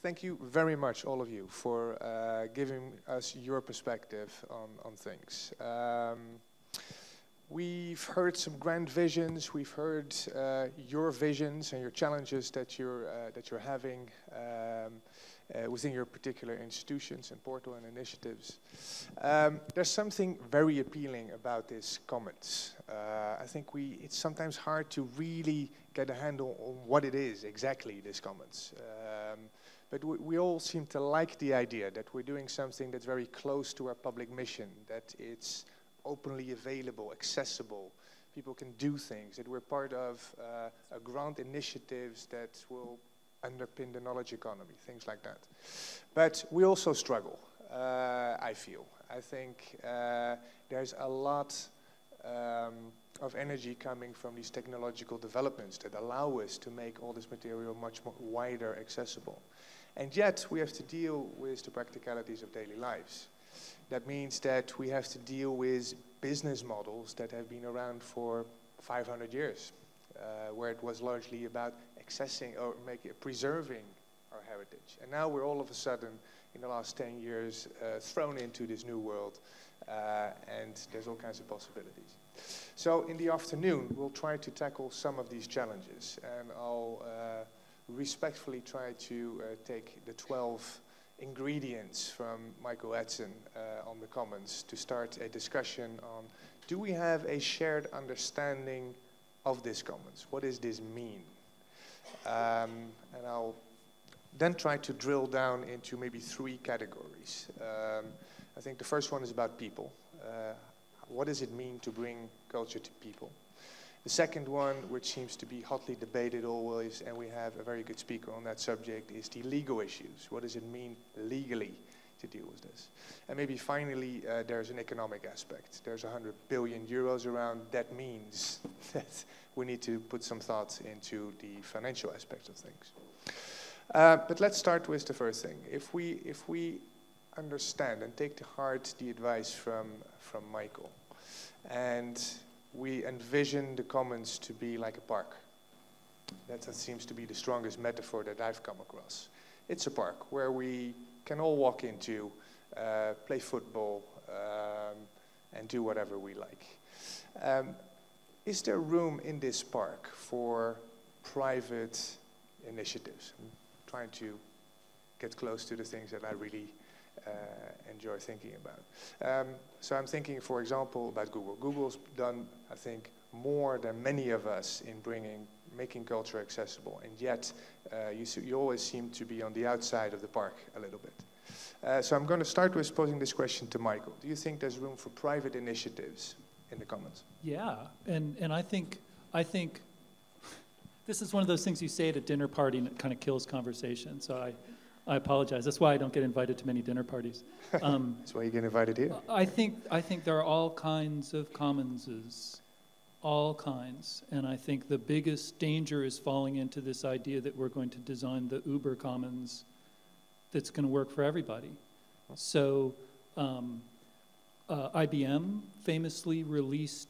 thank you very much, all of you, for giving us your perspective on things. We've heard some grand visions. We've heard your visions and your challenges that you're having within your particular institutions and portal and initiatives. There's something very appealing about this commons. I think it's sometimes hard to really get a handle on what it is exactly, this commons. But we all seem to like the idea that we're doing something that's very close to our public mission, that it's openly available, accessible, people can do things, that we're part of a grant initiatives that will underpin the knowledge economy, things like that. But we also struggle, I feel. I think there's a lot of energy coming from these technological developments that allow us to make all this material much more wider accessible. And yet we have to deal with the practicalities of daily lives. That means that we have to deal with business models that have been around for 500 years, where it was largely about accessing or preserving our heritage. And now we're all of a sudden, in the last 10 years, thrown into this new world, and there's all kinds of possibilities. So in the afternoon, we'll try to tackle some of these challenges, and I'll respectfully try to take the 12 ingredients from Michael Edson on the commons to start a discussion on, do we have a shared understanding of this commons? What does this mean? And I'll then try to drill down into maybe 3 categories. I think the first one is about people. What does it mean to bring culture to people? The second one, which seems to be hotly debated always, and we have a very good speaker on that subject, is the legal issues. What does it mean legally to deal with this? And maybe finally, there's an economic aspect. There's 100 billion euros around. That means that we need to put some thought into the financial aspects of things. But let's start with the first thing. If we understand and take to heart the advice from Michael, and we envision the commons to be like a park. That seems to be the strongest metaphor that I've come across. It's a park where we can all walk into, play football, and do whatever we like. Is there room in this park for private initiatives? I'm trying to get close to the things that I really enjoy thinking about. So I'm thinking, for example, about Google. Google's done, I think, more than many of us in making culture accessible, and yet you always seem to be on the outside of the park a little bit. So I'm going to start with posing this question to Michael. Do you think there's room for private initiatives in the commons? Yeah, and I think this is one of those things you say at a dinner party and it kind of kills conversation, so I apologize. That's why I don't get invited to many dinner parties. That's why you get invited here. I think there are all kinds of commonses, all kinds. And I think the biggest danger is falling into this idea that we're going to design the Uber commons that's going to work for everybody. So IBM famously released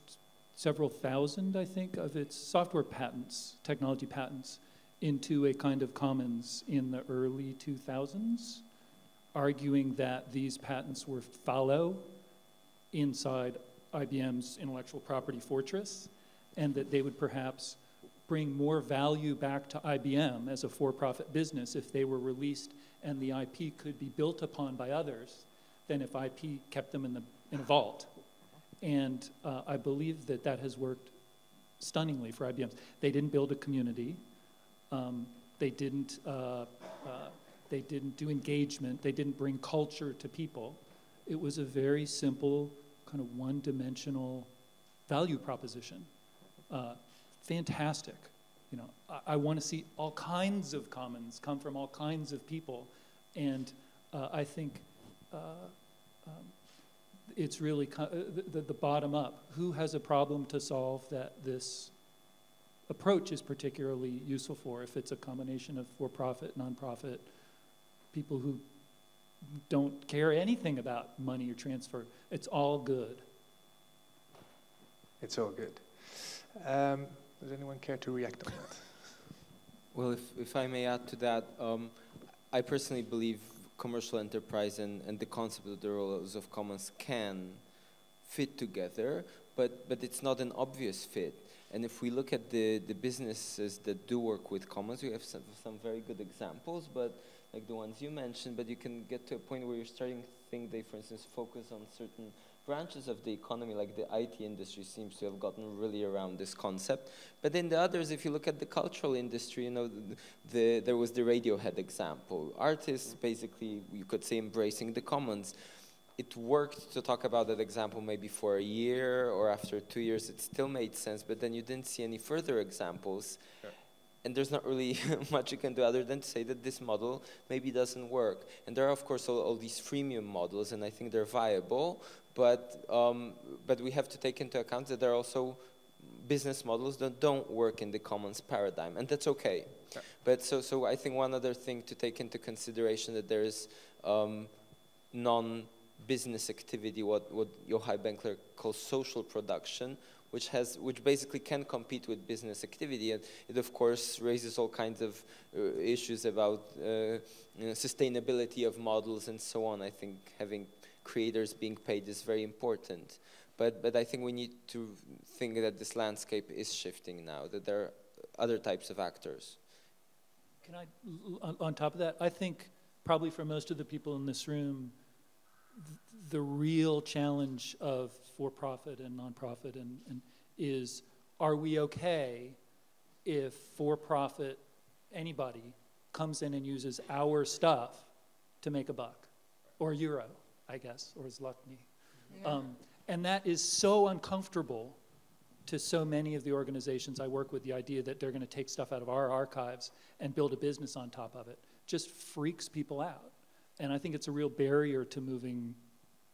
several thousand, I think, of its software patents, technology patents, into a kind of commons in the early 2000s, arguing that these patents were fallow inside IBM's intellectual property fortress, and that they would perhaps bring more value back to IBM as a for-profit business if they were released and the IP could be built upon by others than if IP kept them in a vault. And I believe that that has worked stunningly for IBM. They didn't build a community. They didn't do engagement. They didn't bring culture to people. It was a very simple, kind of one-dimensional value proposition. Fantastic. You know, I want to see all kinds of commons come from all kinds of people, and I think it's really the bottom up. Who has a problem to solve that this approach is particularly useful for? If it's a combination of for-profit, non-profit, people who don't care anything about money or transfer, it's all good. It's all good. Does anyone care to react on that? Well, if I may add to that, I personally believe commercial enterprise and the concept of the roles of commons can fit together, but it's not an obvious fit. And if we look at the businesses that do work with commons, we have some very good examples, but like the ones you mentioned, but you can get to a point where you're starting to think they, for instance, focus on certain branches of the economy, like the IT industry seems to have gotten really around this concept. But in the others, if you look at the cultural industry, you know, there was the Radiohead example. Artists basically, you could say, embracing the commons. It worked to talk about that example maybe for a year, or after 2 years it still made sense, but then you didn't see any further examples. Yeah. And there's not really much you can do other than to say that this model maybe doesn't work. And there are, of course, all these freemium models, and I think they're viable, but we have to take into account that there are also business models that don't work in the commons paradigm, and that's okay. Yeah. But so I think one other thing to take into consideration, that there is non-business activity, what Yochai Benkler calls social production, which basically can compete with business activity, and it of course raises all kinds of issues about sustainability of models and so on. I think having creators being paid is very important, but I think we need to think that this landscape is shifting now, that there are other types of actors. Can I, on top of that, I think probably for most of the people in this room, the real challenge of for-profit and non-profit and is, are we okay if for-profit, anybody, comes in and uses our stuff to make a buck, or euro, I guess, or zlotny. Yeah. And that is so uncomfortable to so many of the organizations I work with, the idea that they're going to take stuff out of our archives and build a business on top of it, just freaks people out. And I think it's a real barrier to moving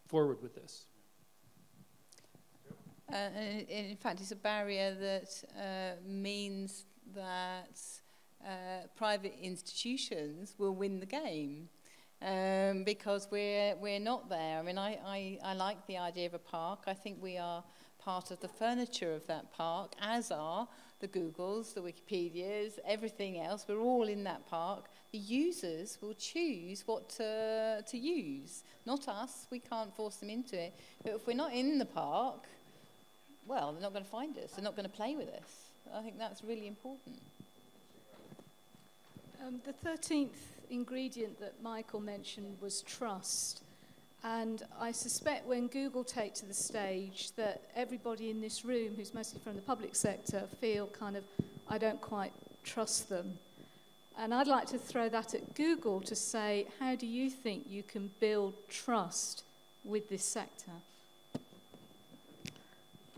forward with this. In fact, it's a barrier that means that private institutions will win the game because we're not there. I mean, I like the idea of a park. I think we are part of the furniture of that park, as are the Googles, the Wikipedias, everything else. We're all in that park. The users will choose what to use, not us. We can't force them into it. But if we're not in the park, well, they're not going to find us. They're not going to play with us. I think that's really important. The 13th ingredient that Michael mentioned was trust. And I suspect when Google take to the stage that everybody in this room, who's mostly from the public sector, feel kind of, I don't quite trust them. And I'd like to throw that at Google to say, how do you think you can build trust with this sector?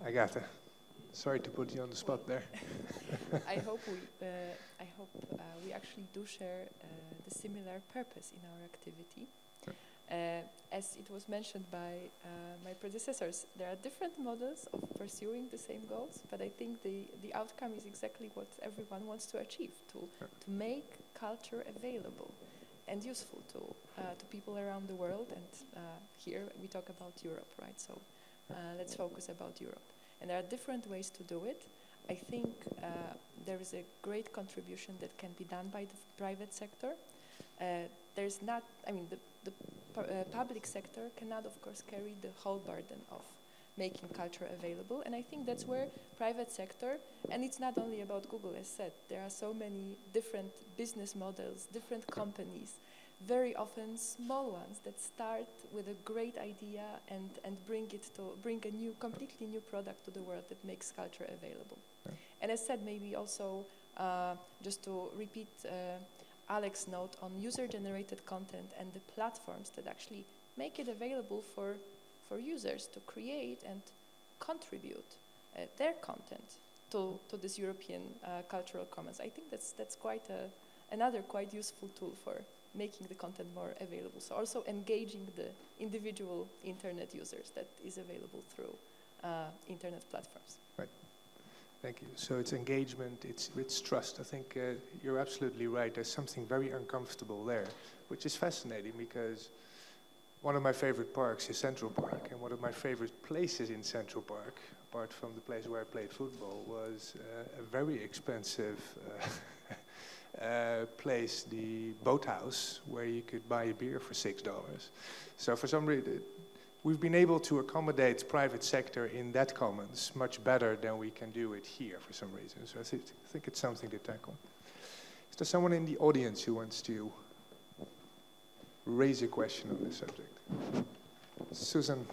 Agatha, sorry to put you on the spot there. I hope we actually do share the similar purpose in our activity. As it was mentioned by my predecessors, there are different models of pursuing the same goals, but I think the outcome is exactly what everyone wants to achieve, to make culture available and useful to people around the world. And here we talk about Europe, right? So let's focus about Europe. And there are different ways to do it. I think there is a great contribution that can be done by the private sector. There's not, I mean, the public sector cannot, of course, carry the whole burden of making culture available. And I think that's where private sector, and it's not only about Google, as said, there are so many different business models, different companies, very often small ones that start with a great idea and bring a new, completely new product to the world that makes culture available. Yeah. And as said, maybe also, just to repeat Alex's note on user-generated content and the platforms that actually make it available for users to create and contribute their content to this European cultural commons. I think that's quite another quite useful tool for making the content more available. So also engaging the individual internet users that is available through internet platforms. Right. Thank you. So it's engagement, it's trust. I think you're absolutely right. There's something very uncomfortable there, which is fascinating because one of my favorite parks is Central Park, and one of my favorite places in Central Park, apart from the place where I played football, was a very expensive place, the Boathouse, where you could buy a beer for $6. So for some reason, we've been able to accommodate private sector in that commons much better than we can do it here for some reason. So I think it's something to tackle. Is there someone in the audience who wants to raise a question on this subject? Susan.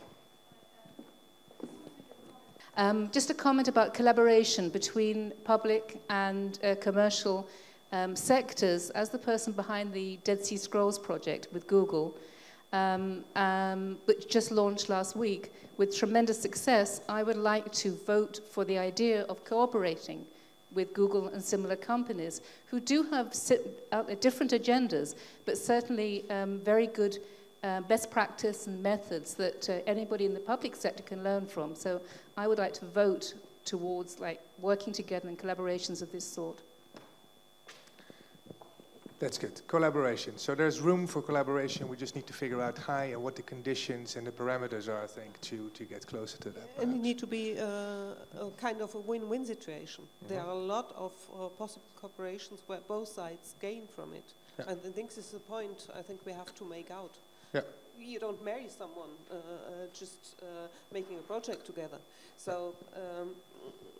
Just a comment about collaboration between public and commercial sectors. As the person behind the Dead Sea Scrolls project with Google, which just launched last week with tremendous success, I would like to vote for the idea of cooperating with Google and similar companies who do have different agendas, but certainly very good best practice and methods that anybody in the public sector can learn from. So I would like to vote towards working together in collaborations of this sort. That's good. Collaboration. So there's room for collaboration. We just need to figure out how and what the conditions and the parameters are, I think, to get closer to that. And it need to be a kind of a win-win situation. There are a lot of possible cooperations where both sides gain from it. Yeah. And I think this is the point I think we have to make out. Yeah. You don't marry someone just making a project together. So,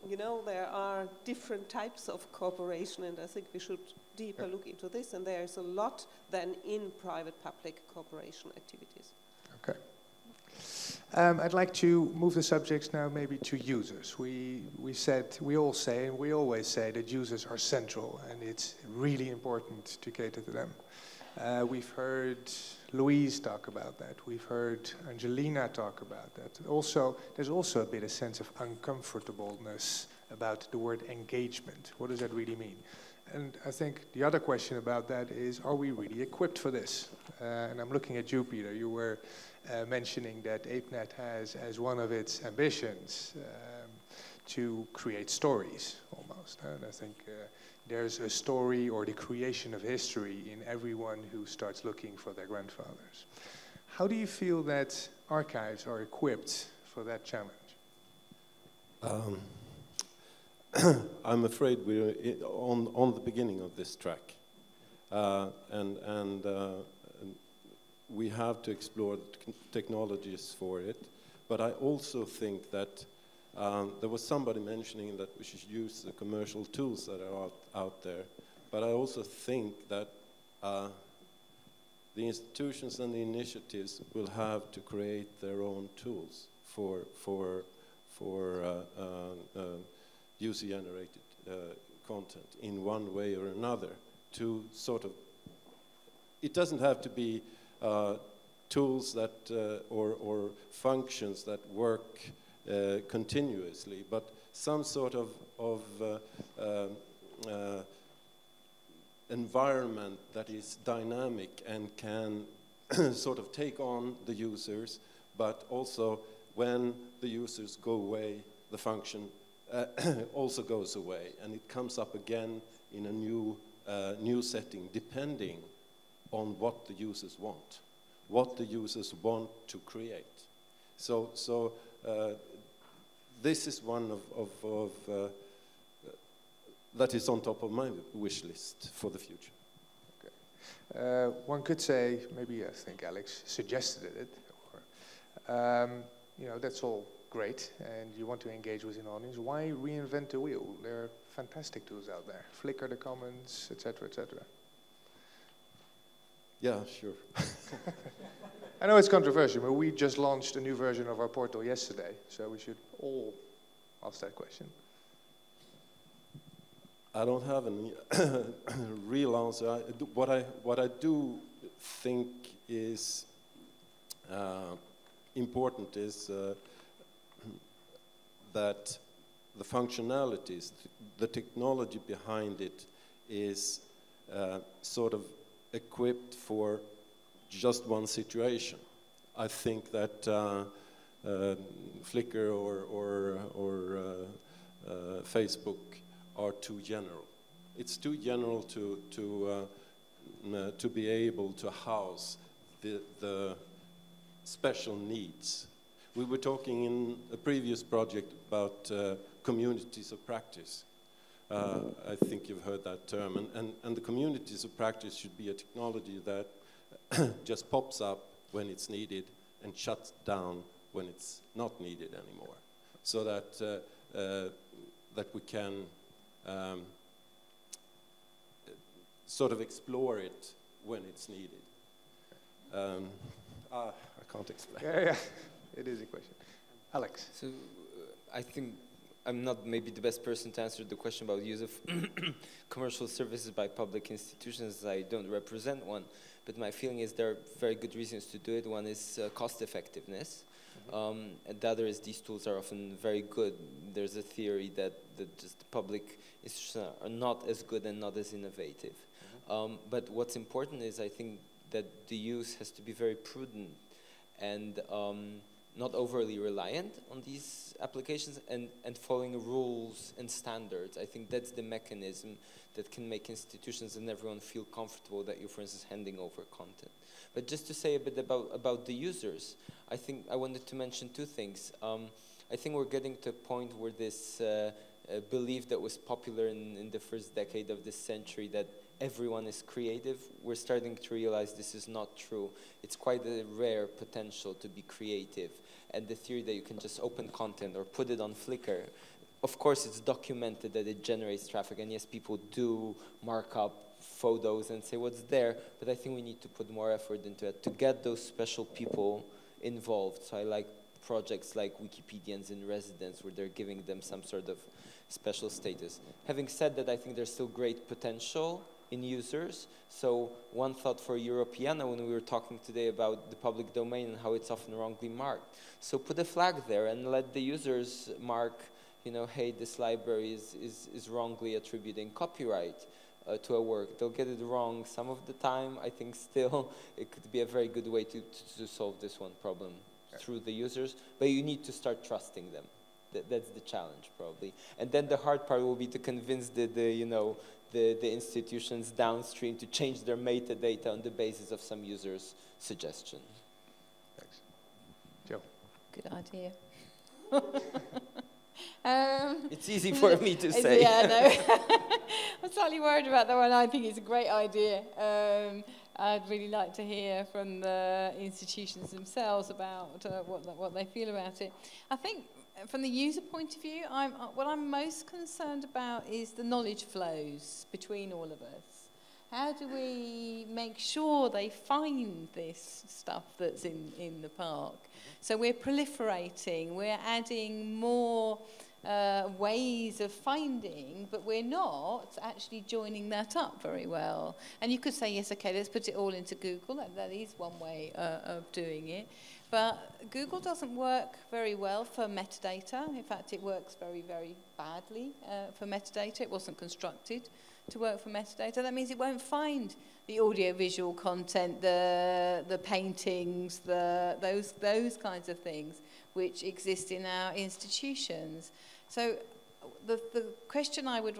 you know, there are different types of cooperation, and I think we should deeper look into this. And there's a lot then in private-public cooperation activities. Okay. I'd like to move the subjects now maybe to users. We all say, and we always say that users are central, and it's really important to cater to them. We've heard Louise talk about that. We've heard Angelina talk about that. Also, there's also a bit of sense of uncomfortableness about the word engagement. What does that really mean? And I think the other question about that is, are we really equipped for this? And I'm looking at you, Peter. You were mentioning that ApeNet has as one of its ambitions to create stories, almost. And I think there's a story or the creation of history in everyone who starts looking for their grandfathers. How do you feel that archives are equipped for that challenge? I'm afraid we're on the beginning of this track. And we have to explore the technologies for it. But I also think that there was somebody mentioning that we should use the commercial tools that are out there. But I also think that the institutions and the initiatives will have to create their own tools for user-generated content in one way or another to sort of, it doesn't have to be tools that or functions that work continuously, but some sort of environment that is dynamic and can sort of take on the users, but also when the users go away, the function also goes away, and it comes up again in a new setting, depending on what the users want to create. So this is one of that is on top of my wish list for the future. Okay. One could say, maybe I think Alex suggested it, or, you know, that's all great, and you want to engage with an audience. Why reinvent the wheel? There are fantastic tools out there. Flickr, the Commons, etc., etc. Yeah, sure. I know it's controversial, but we just launched a new version of our portal yesterday, so we should all ask that question. I don't have any real answer. What I do think is important is that the functionalities, the technology behind it is sort of equipped for just one situation. I think that Flickr or Facebook are too general. It's too general to be able to house the special needs. We were talking in a previous project about communities of practice. I think you've heard that term. And the communities of practice should be a technology that just pops up when it's needed and shuts down when it's not needed anymore. So that, that we can sort of explore it when it's needed. I can't explain. Yeah, it is a question. Alex. So I think I'm not maybe the best person to answer the question about use of commercial services by public institutions. I don't represent one, but my feeling is there are very good reasons to do it. One is cost effectiveness, and the other is these tools are often very good. There's a theory that just the public institutions are not as good and not as innovative. But what's important is I think that the use has to be very prudent and not overly reliant on these applications and following rules and standards. I think that's the mechanism that can make institutions and everyone feel comfortable that you're, for instance, handing over content. But just to say a bit about the users, I think I wanted to mention two things. I think we're getting to a point where this belief that was popular in the first decade of this century that everyone is creative, we're starting to realize this is not true. It's quite a rare potential to be creative. And the theory that you can just open content or put it on Flickr, of course it's documented that it generates traffic, and yes, people do mark up photos and say what's there, but I think we need to put more effort into it to get those special people involved. So I like projects like Wikipedians in Residence where they're giving them some sort of special status. Having said that, I think there's still great potential in users. So one thought for Europeana when we were talking today about the public domain and how it's often wrongly marked. So put a flag there and let the users mark, you know, hey, this library is wrongly attributing copyright to a work. They'll get it wrong some of the time. I think still it could be a very good way to solve this one problem through the users, but you need to start trusting them. That's the challenge probably. And then the hard part will be to convince the institutions downstream to change their metadata on the basis of some user's suggestion. Thanks. Joe. Good idea. It's easy for me to say. Yeah, no. I'm slightly worried about that one. I think it's a great idea. I'd really like to hear from the institutions themselves about what they feel about it. I think from the user point of view, what I'm most concerned about is the knowledge flows between all of us. How do we make sure they find this stuff that's in the park? So we're proliferating, we're adding more ways of finding, but we're not actually joining that up very well. And you could say, yes, okay, let's put it all into Google. That is one way of doing it. But Google doesn't work very well for metadata. In fact, it works very, very badly for metadata. It wasn't constructed to work for metadata. That means it won't find the audiovisual content, the paintings, those kinds of things which exist in our institutions. So the question I would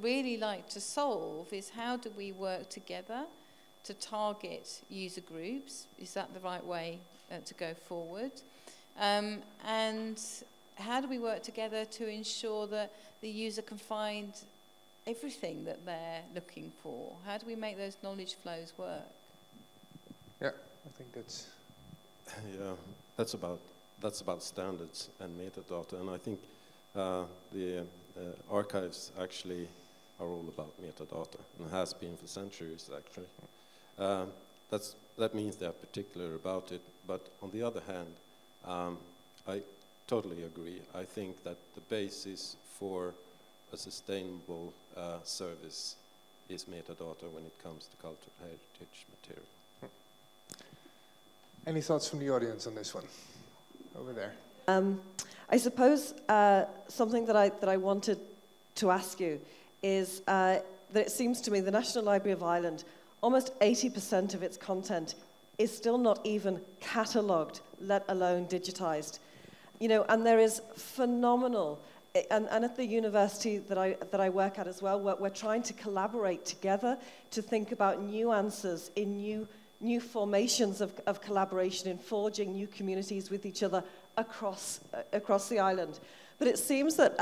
really like to solve is how do we work together to target user groups? Is that the right way to go forward? And how do we work together to ensure that the user can find everything that they're looking for? How do we make those knowledge flows work? Yeah, I think that's... Yeah, that's about standards and metadata, and I think the archives actually are all about metadata, and has been for centuries actually. That means they're particular about it, but on the other hand, I totally agree. I think that the basis for a sustainable service is metadata when it comes to cultural heritage material. Any thoughts from the audience on this one? Over there. I suppose something that I wanted to ask you is that it seems to me the National Library of Ireland, almost 80% of its content is still not even catalogued, let alone digitized. You know, and there is phenomenal, and at the university that I work at as well, we're trying to collaborate together to think about new answers in new formations of collaboration in forging new communities with each other across the island. But it seems that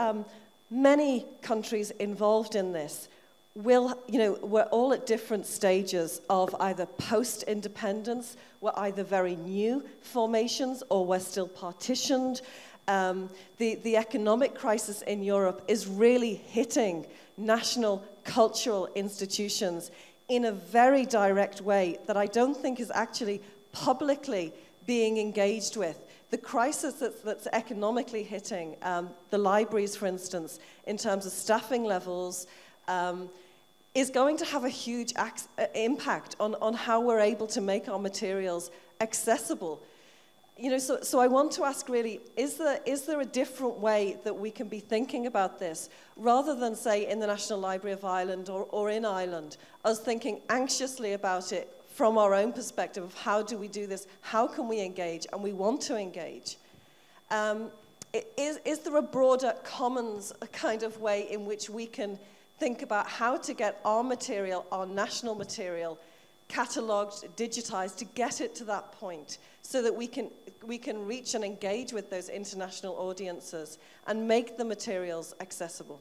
many countries involved in this will, we're all at different stages of either post-independence, we're either very new formations, or we're still partitioned. The economic crisis in Europe is really hitting national cultural institutions in a very direct way that I don't think is actually publicly being engaged with. The crisis that's economically hitting the libraries, for instance, in terms of staffing levels, is going to have a huge impact on how we're able to make our materials accessible. So I want to ask really, is there a different way that we can be thinking about this, rather than, say, in the National Library of Ireland or in Ireland, us thinking anxiously about it from our own perspective of how do we do this, how can we engage, and we want to engage. Is there a broader commons kind of way in which we can think about how to get our material, our national material, catalogued, digitized, to get it to that point so that we can reach and engage with those international audiences and make the materials accessible?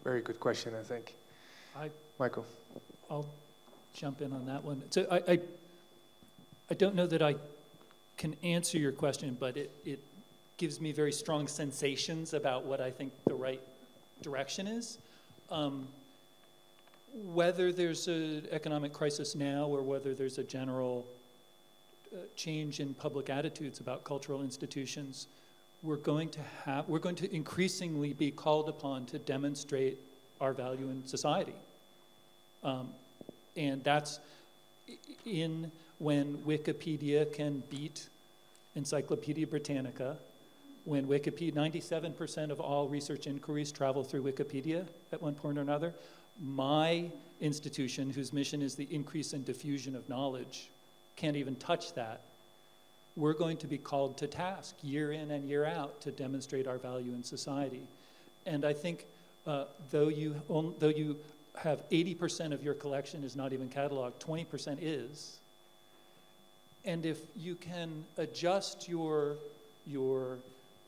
Very good question, I think. Michael. I'll jump in on that one. So I don't know that I can answer your question, but it gives me very strong sensations about what I think the right direction is. Whether there's an economic crisis now or whether there's a general change in public attitudes about cultural institutions, we're going to increasingly be called upon to demonstrate our value in society. And that's when Wikipedia can beat Encyclopedia Britannica, when 97% of all research inquiries travel through Wikipedia at one point or another. My institution, whose mission is the increase and diffusion of knowledge, can't even touch that. We're going to be called to task year in and year out to demonstrate our value in society. And I think though you have 80% of your collection is not even cataloged, 20% is. And if you can adjust your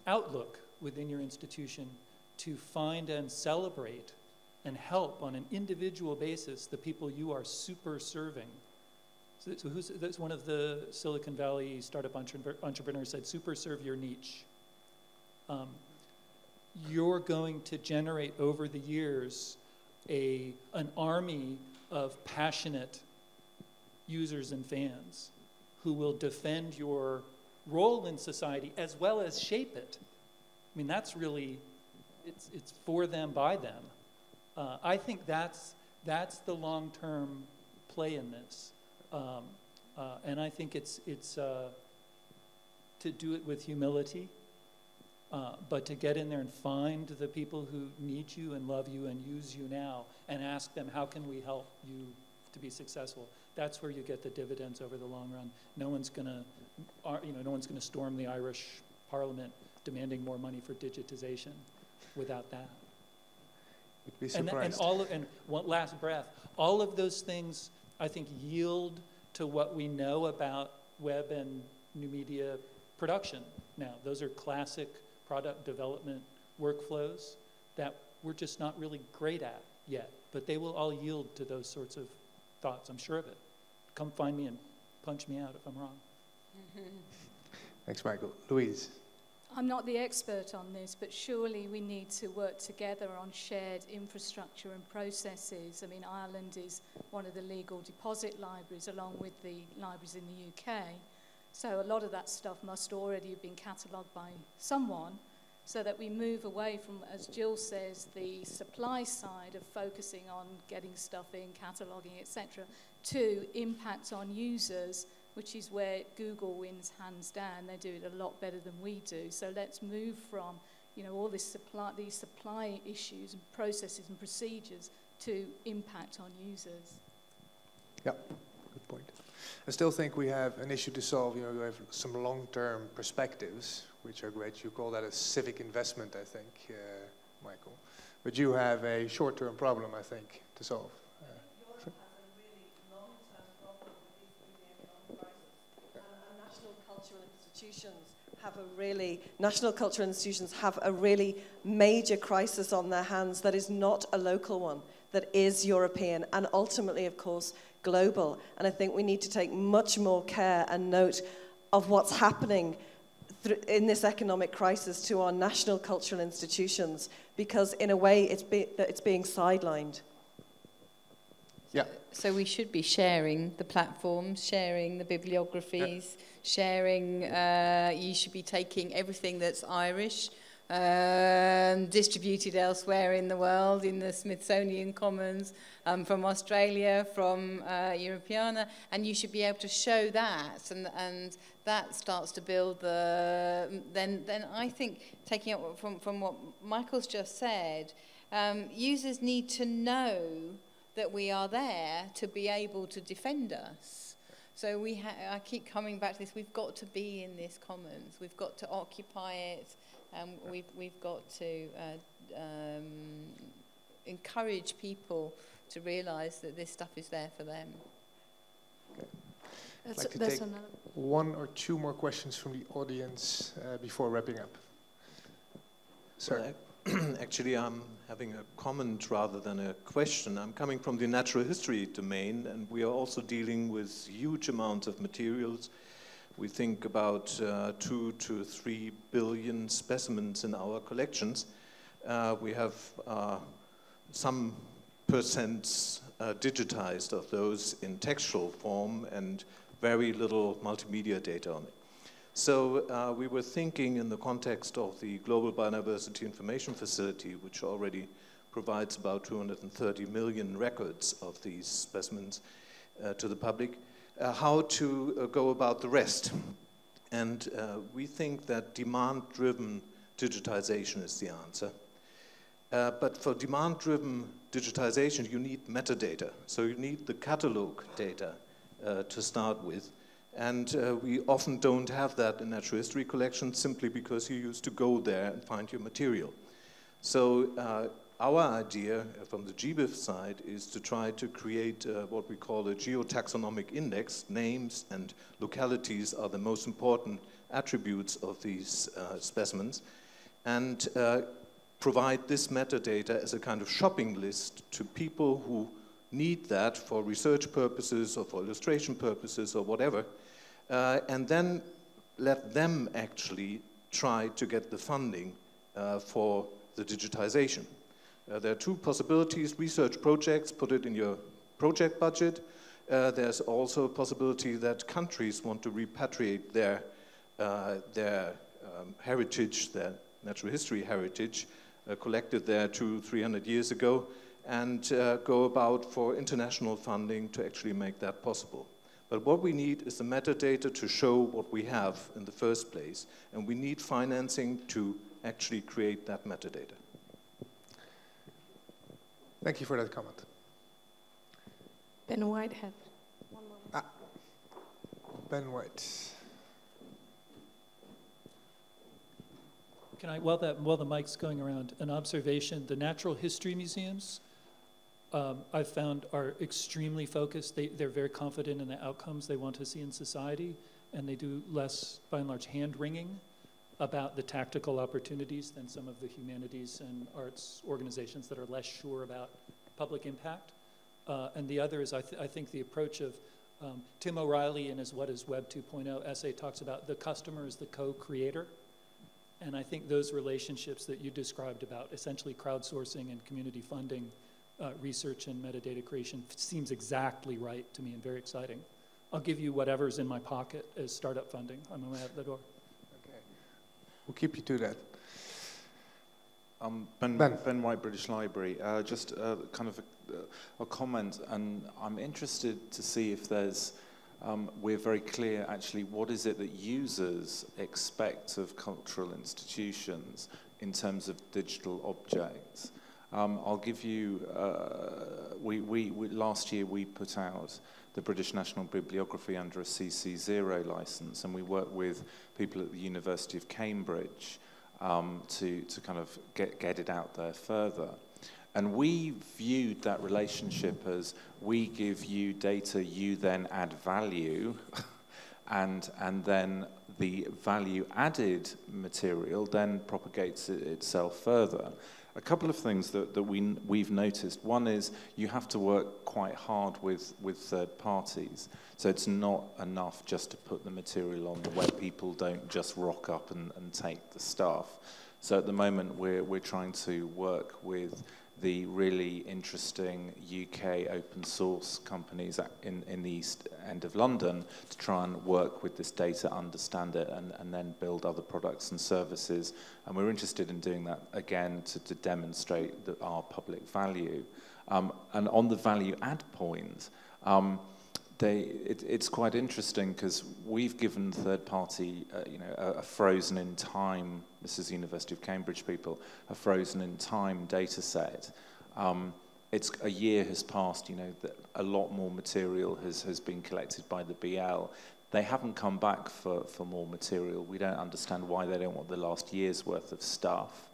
outlook within your institution to find and celebrate and help on an individual basis the people you are super serving. So that's one of the Silicon Valley startup entrepreneurs said, super serve your niche. You're going to generate over the years an army of passionate users and fans who will defend your role in society as well as shape it. I mean, that's really, it's for them, by them. I think that's the long-term play in this. And I think it's to do it with humility, but to get in there and find the people who need you and love you and use you now and ask them, how can we help you to be successful? That's where you get the dividends over the long run. No one's gonna storm the Irish Parliament demanding more money for digitization without that. You'd be surprised. And one last breath, all of those things I think yield to what we know about web and new media production now. Those are classic product development workflows that we're just not really great at yet, but they will all yield to those sorts of thoughts, I'm sure of it. Come find me and punch me out if I'm wrong. Thanks, Michael. Louise. I'm not the expert on this, but surely we need to work together on shared infrastructure and processes. I mean, Ireland is one of the legal deposit libraries, along with the libraries in the UK. So a lot of that stuff must already have been catalogued by someone, so that we move away from, as Jill says, the supply side of focusing on getting stuff in, cataloguing, etc., to impact on users, which is where Google wins hands down. They do it a lot better than we do. So let's move from, all these supply issues and processes and procedures to impact on users. Yeah, good point. I still think we have an issue to solve. We have some long-term perspectives, which are great. You call that a civic investment, I think, Michael. But you have a short-term problem, I think, to solve. Europe has a really long-term problem with the economic crisis. And national cultural institutions national cultural institutions have a really major crisis on their hands that is not a local one, that is European and ultimately, of course, global. And I think we need to take much more care and note of what's happening in this economic crisis to our national cultural institutions, because in a way it's being sidelined. Yeah. So we should be sharing the platforms, sharing the bibliographies, sharing, you should be taking everything that's Irish, distributed elsewhere in the world, in the Smithsonian Commons, from Australia, from Europeana, and you should be able to show that, and that starts to build the, then I think, taking up from what Michael's just said, users need to know that we are there to be able to defend us. So I keep coming back to this, we've got to be in this commons, we've got to occupy it, we've got to encourage people to realise that this stuff is there for them. Okay. I'd like to take one or two more questions from the audience before wrapping up. Sir. Actually, I'm having a comment rather than a question. I'm coming from the natural history domain, and we are also dealing with huge amounts of materials. We think about 2 to 3 billion specimens in our collections. We have some percents digitized of those in textual form and very little multimedia data on it. So we were thinking in the context of the Global Biodiversity Information Facility, which already provides about 230 million records of these specimens to the public, how to go about the rest. And we think that demand-driven digitization is the answer. But for demand-driven digitization, you need metadata. So you need the catalog data to start with. And we often don't have that in natural history collections simply because you used to go there and find your material. So our idea from the GBIF side is to try to create what we call a geotaxonomic index. Names and localities are the most important attributes of these specimens, and provide this metadata as a kind of shopping list to people who need that for research purposes or for illustration purposes or whatever, and then let them actually try to get the funding for the digitization. There are two possibilities: research projects, put it in your project budget. There's also a possibility that countries want to repatriate their heritage, their natural history heritage, collected there 200-300 years ago, and go about for international funding to actually make that possible. But what we need is the metadata to show what we have in the first place, and we need financing to actually create that metadata. Thank you for that comment. Ben Whitehead. Ben White. Can I, while the mic's going around, an observation: the natural history museums I've found are extremely focused. They're very confident in the outcomes they want to see in society, and they do less, by and large, hand-wringing about the tactical opportunities than some of the humanities and arts organizations that are less sure about public impact. And the other is, I think, the approach of Tim O'Reilly in his What is Web 2.0 essay talks about the customer as the co-creator. And I think those relationships that you described about essentially crowdsourcing and community funding research and metadata creation seems exactly right to me and very exciting. I'll give you whatever's in my pocket as startup funding. I'm going to have the door. Okay. We'll keep you to that. Ben White, British Library. Just kind of a comment, and I'm interested to see if there's, we're very clear actually, what is it that users expect of cultural institutions in terms of digital objects? I'll give you, last year we put out the British National Bibliography under a CC0 license, and we worked with people at the University of Cambridge to kind of get it out there further. And we viewed that relationship as, we give you data, you then add value, and then the value-added material then propagates itself further. A couple of things that we've noticed. One is you have to work quite hard with third parties. So it's not enough just to put the material on where people don't just rock up and take the stuff. So at the moment we're trying to work with the really interesting UK open source companies in the East End of London to try and work with this data, understand it, and then build other products and services. And we're interested in doing that, again, to demonstrate our public value. And on the value add point, it's quite interesting because we've given third party, a frozen in time, this is the University of Cambridge people, a frozen in time data set. It's a year has passed, a lot more material has been collected by the BL. They haven't come back for more material. We don't understand why they don't want the last year's worth of stuff.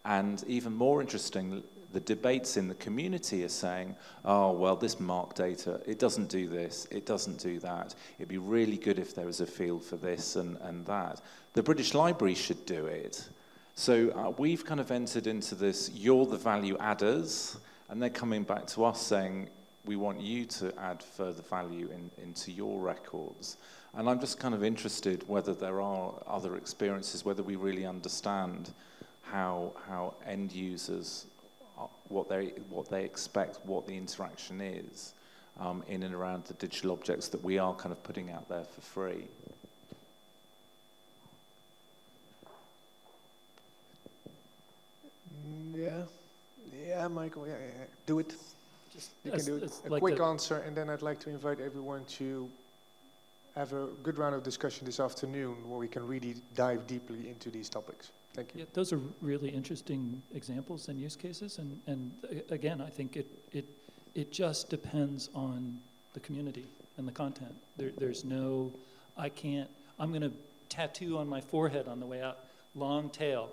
And even more interesting, the debates in the community are saying, oh, well, this MARC data, it doesn't do this, it doesn't do that. It'd be really good if there was a field for this and that. The British Library should do it. So we've kind of entered into this, you're the value adders, and they're coming back to us saying, we want you to add further value into your records. And I'm just kind of interested whether there are other experiences, whether we really understand how end users, what they expect, what the interaction is in and around the digital objects that we are kind of putting out there for free. Yeah, Michael, yeah. Do it. You can do it. A quick answer, and then I'd like to invite everyone to have a good round of discussion this afternoon where we can really dive deeply into these topics. Thank you. Yeah, those are really interesting examples and use cases, and again, I think it just depends on the community and the content. There's no, I'm going to tattoo on my forehead on the way out, long tail.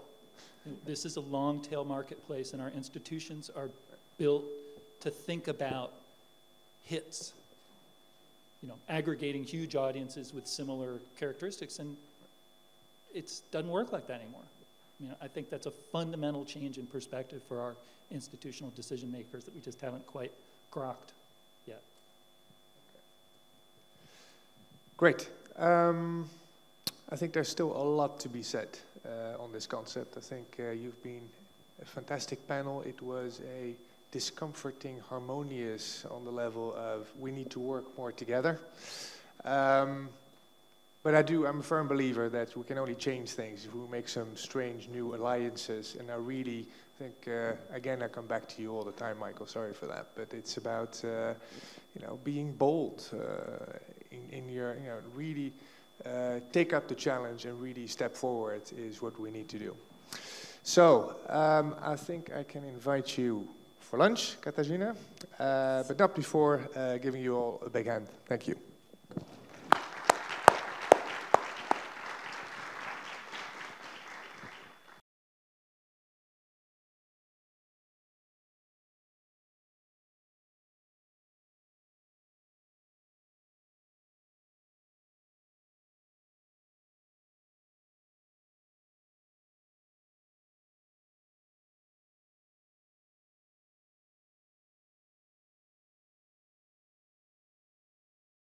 This is a long tail marketplace, and our institutions are built to think about hits, aggregating huge audiences with similar characteristics, and it doesn't work like that anymore. I think that's a fundamental change in perspective for our institutional decision makers that we just haven't quite grokked yet. Okay. Great. I think there's still a lot to be said on this concept. I think you've been a fantastic panel. It was a discomforting, harmonious on the level of we need to work more together. But I'm a firm believer that we can only change things if we make some strange new alliances. And I really think, again, I come back to you all the time, Michael, sorry for that. But it's about, being bold in your, really take up the challenge and really step forward is what we need to do. So I think I can invite you for lunch, Katarzyna, but not before giving you all a big hand. Thank you.